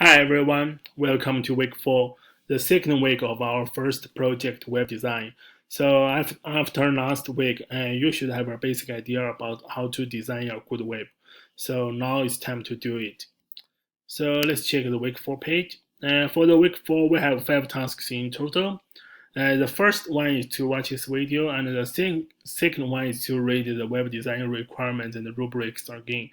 Hi everyone, welcome to week 4, the second week of our first project web design. So after last week, you should have a basic idea about how to design a good web. So now it's time to do it. So let's check the week 4 page. For the week 4, we have 5 tasks in total. The first one is to watch this video, and the second one is to read the web design requirements and the rubrics again.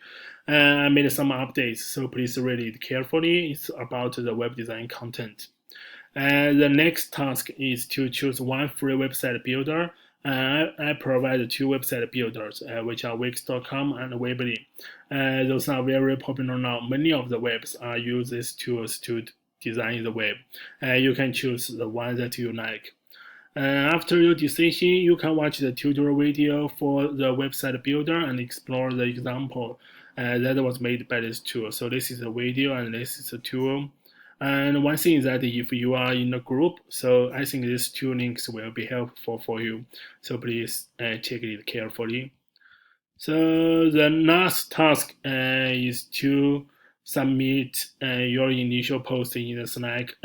I made some updates, so please read it carefully. It's about the web design content. The next task is to choose one free website builder. I provide two website builders, which are Wix.com and Weebly. Those are very popular now. Many of the webs use these tools to design the web. You can choose the one that you like. After your decision, you can watch the tutorial video for the website builder and explore the example that was made by this tool. So this is a video and this is a tool. And one thing is that if you are in a group, so I think these two links will be helpful for you. So please check it carefully. So the last task is to submit your initial post in the Slack.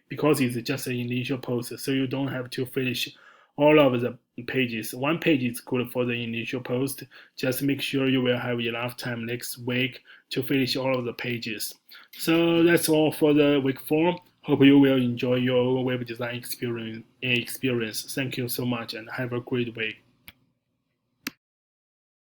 Because it's just an initial post, so you don't have to finish all of the pages. One page is good for the initial post. Just make sure you will have enough time next week to finish all of the pages. So that's all for the week 4. Hope you will enjoy your web design experience. Thank you so much and have a great week.